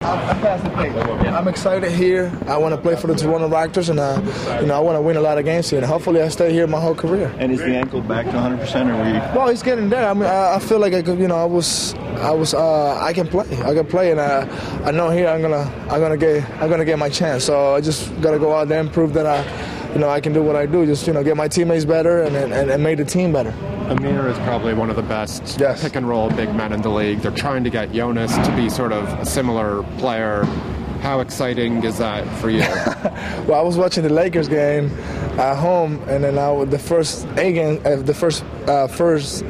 I'm excited here. I want to play for the Toronto Raptors, and I want to win a lot of games here. And hopefully, I stay here my whole career. And is the ankle back to 100%, or were you? Well, he's getting there. I mean, I feel like I could. I can play. I can play, and I know here I'm gonna get my chance. So I just gotta go out there and prove that I can do what I do. Just get my teammates better and make the team better. Amir is probably one of the best pick-and-roll big men in the league. They're trying to get Jonas to be sort of a similar player. How exciting is that for you? Well, I was watching the Lakers game at home, and then the first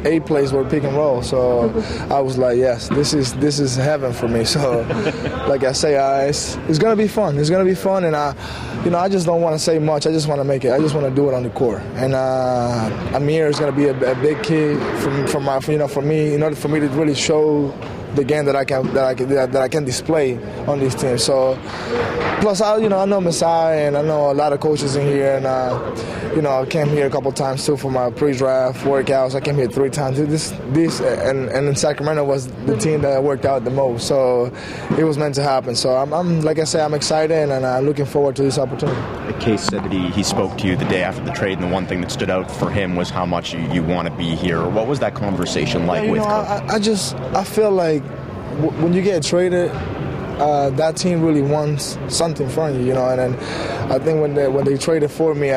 8 plays were pick and roll. So I was like, yes, this is heaven for me. So, like I say, it's gonna be fun. It's gonna be fun, and I just don't want to say much. I just want to make it. I just want to do it on the court. And Amir is gonna be a big key for me. In order for me to really show the game that I can display on these teams. So, plus I know Masai, and I know a lot of coaches in here, and I came here a couple times too for my pre-draft workouts. I came here 3 times. This and in Sacramento was the team that worked out the most. So it was meant to happen. So I'm like I say, I'm excited, and I'm looking forward to this opportunity. Case said that he spoke to you the day after the trade, and the one thing that stood out for him was how much you want to be here. What was that conversation like with Coach? I feel like when you get traded, that team really wants something from you, and then I think when they traded for me,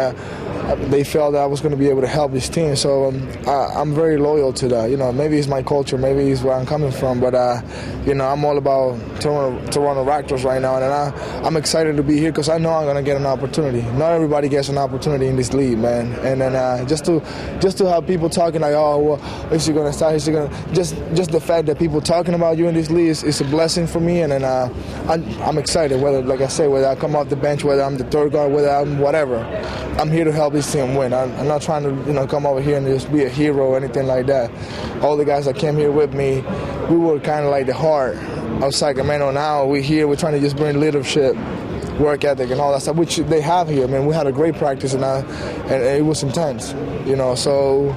they felt that I was going to be able to help this team. So I'm very loyal to that. Maybe it's my culture, maybe it's where I'm coming from, but I'm all about Toronto Raptors right now, and I'm excited to be here because I know I'm going to get an opportunity. Not everybody gets an opportunity in this league, man. And then just to have people talking like, oh, well, is he going to start? Is he going to just the fact that people talking about you in this league is a blessing for me, and then I'm excited. Whether, like I say, whether I come off the bench, whether I'm the third guard, whether I'm whatever, I'm here to help this team win. I'm not trying to come over here and just be a hero or anything like that. All the guys that came here with me, we were kind of like the heart of Sacramento. Now we're trying to just bring leadership, work ethic, and all that stuff, which they have here. I mean, we had a great practice, and it was intense. So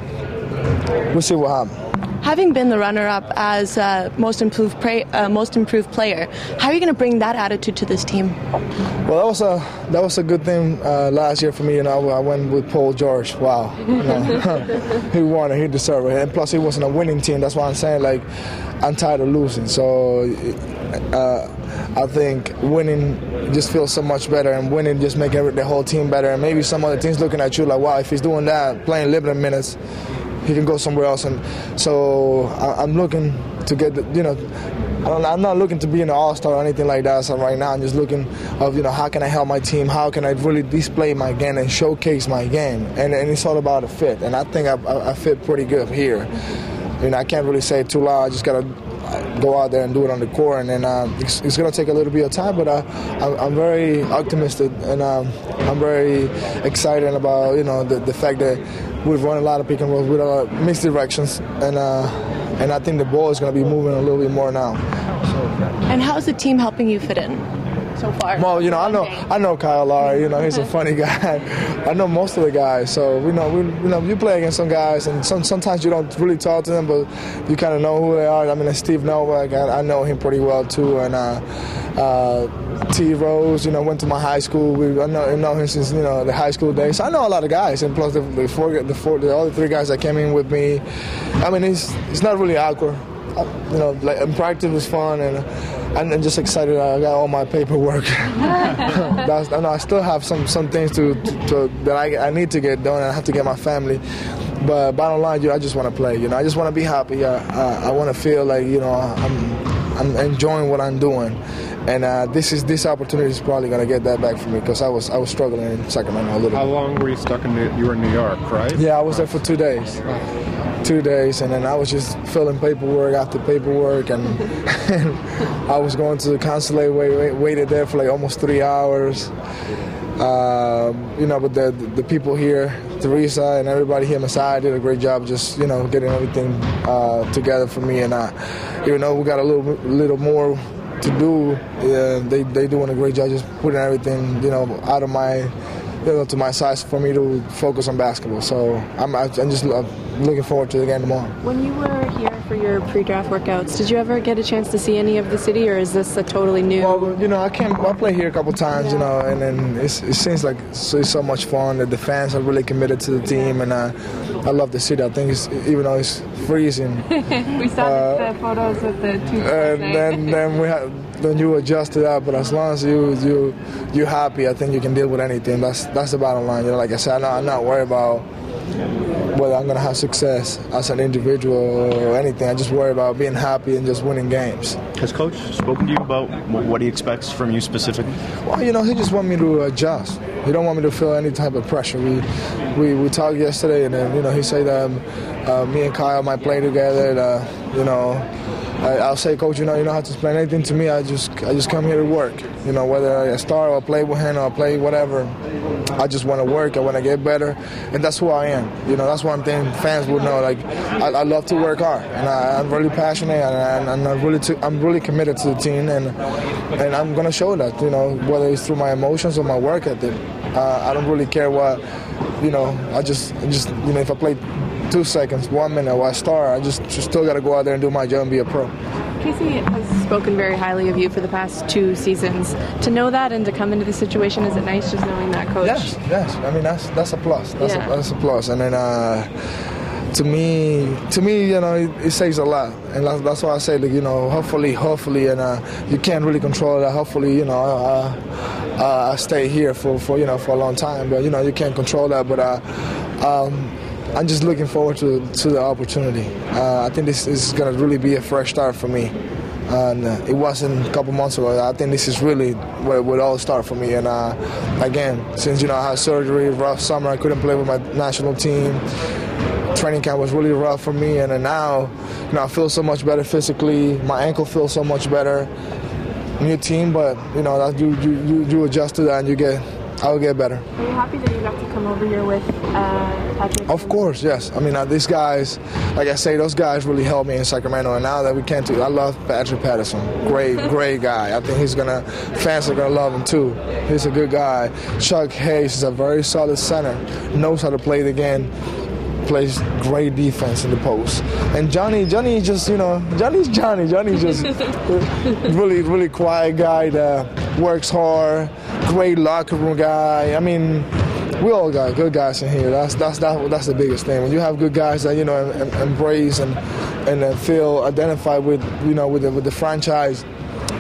we'll see what happens. Having been the runner-up as most improved player, how are you going to bring that attitude to this team? Well, that was a good thing last year for me. I went with Paul George. Wow, he won and he deserved it. And plus, he wasn't a winning team. That's why I'm saying, like, I'm tired of losing. So I think winning just feels so much better, and winning just make the whole team better. And maybe some other teams looking at you like, wow, if he's doing that, playing limited minutes, he can go somewhere else. And so I'm looking to get I'm not looking to be an all-star or anything like that. So right now I'm just looking of how can I help my team, how can I really display my game and showcase my game, and it's all about a fit. And I think I fit pretty good here. I can't really say it too loud. I just gotta go out there and do it on the court, and then it's going to take a little bit of time, but I'm very optimistic, and I'm very excited about the fact that we've run a lot of pick and rolls with a lot of mixed directions, and I think the ball is going to be moving a little bit more now. And how is the team helping you fit in so far? Well, I know Kyle Lowry. He's a funny guy. I know most of the guys, so you play against some guys, and sometimes you don't really talk to them, but you kind of know who they are. I mean, Steve Novak, I know him pretty well too, and T. Rose, went to my high school. I know him since the high school days. So I know a lot of guys, and plus the other 3 guys that came in with me. I mean, it's not really awkward. Like in practice was fun, and I'm just excited. I got all my paperwork. I still have some things that I need to get done, and I have to get my family. But bottom line, I just want to play. I just want to be happy. I want to feel like I'm enjoying what I'm doing, and this opportunity is probably going to get that back for me because I was struggling in Sacramento a little bit. How long were you stuck you were in New York, right? Yeah, I was there for 2 days. 2 days, and then I was just filling paperwork after paperwork, and I was going to the consulate, waited there for like almost 3 hours. But the people here, Teresa and everybody here, Masai, did a great job just, getting everything together for me, and even though we got a little more to do, they doing a great job just putting everything, out of my, to my size for me to focus on basketball. So I'm just looking forward to the game tomorrow. When you were here for your your pre-draft workouts. Did you ever get a chance to see any of the city, or is this a totally new? Well, I play here a couple times, and then it seems like it's so much fun that the fans are really committed to the team, and I love the city. I think even though it's freezing. We saw the photos with the two. Then you adjust to that, but as long as you're happy, I think you can deal with anything. That's the bottom line. Like I said, I'm not worried about whether I'm going to have success as an individual or anything. I just worry about being happy and just winning games. Has Coach spoken to you about what he expects from you specifically? Well, he just wants me to adjust. He don't want me to feel any type of pressure. We talked yesterday, and then, he said that me and Kyle might play together. I'll say, Coach, you don't have to explain anything to me. I just come here to work. Whether I start or play with him or play whatever, I just want to work. I want to get better, and that's who I am. That's one thing fans will know. Like, I love to work hard, and I'm really passionate, and I'm really committed to the team, and I'm gonna show that. Whether it's through my emotions or my work ethic. I don't really care what. I just if I play 2 seconds, 1 minute, or I start, I just still got to go out there and do my job and be a pro. Casey has spoken very highly of you for the past 2 seasons. To know that and to come into the situation, is it nice just knowing that, Coach? Yes. I mean, that's a plus. That's a plus. And then to me, it says a lot. And that's why I say, hopefully, and you can't really control that. Hopefully, I stay here for a long time. But you can't control that. But I'm just looking forward to the opportunity. I think this is going to really be a fresh start for me. And it wasn't a couple months ago. I think this is really where it would all start for me. And again, since I had surgery, rough summer, I couldn't play with my national team. Training camp was really rough for me. And then now, I feel so much better physically. My ankle feels so much better. New team, but you adjust to that and I'll get better. Are you happy that you got to come over here with Patrick? Of course, yes. I mean, these guys, like I say, those guys really helped me in Sacramento. And now that we can't do, I love Patrick Patterson. Great guy. I think fans are gonna love him too. He's a good guy. Chuck Hayes is a very solid center. Knows how to play the game. Plays great defense in the post. And Johnny just, Johnny's Johnny. Johnny's just really, really quiet guy that works hard. Great locker room guy. I mean, we all got good guys in here. That's the biggest thing. When you have good guys that embrace and feel identified with with the franchise,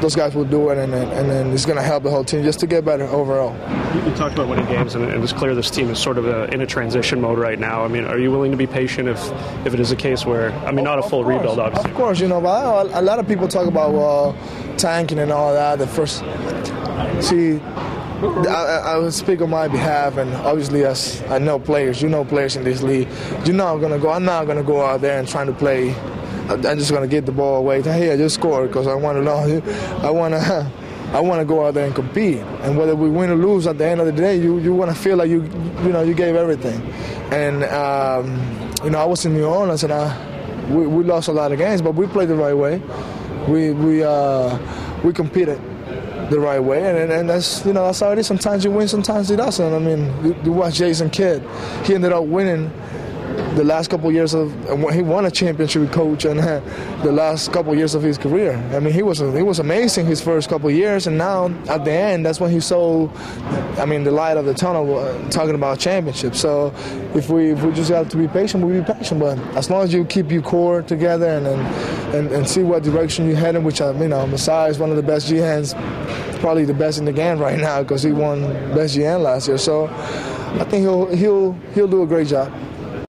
those guys will do it, and then it's going to help the whole team just to get better overall. You talked about winning games, and it's clear this team is sort of in a transition mode right now. I mean, are you willing to be patient if it is a case where, not a full rebuild, obviously? Of course, but a lot of people talk about tanking and all that. I would speak on my behalf, and obviously, as I know players, players in this league. I'm not going to go out there and try to play. I'm just going to get the ball away. Hey, I just scored because I want to know. I want to go out there and compete. And whether we win or lose, at the end of the day, you want to feel like you gave everything. And I was in New Orleans, and we lost a lot of games, but we played the right way. We competed the right way, and that's how it is. Sometimes you win, sometimes it doesn't. I mean, you watch Jason Kidd. He ended up winning the last couple of years he won a championship with Coach, and the last couple of years of his career. I mean, he was amazing his first couple of years, and now at the end, that's when he saw, the light of the tunnel, talking about championships. So if we just have to be patient, we'll be patient. But as long as you keep your core together and see what direction you're heading, which Masai is one of the best GMs, probably the best in the game right now because he won best GM last year. So I think he'll do a great job.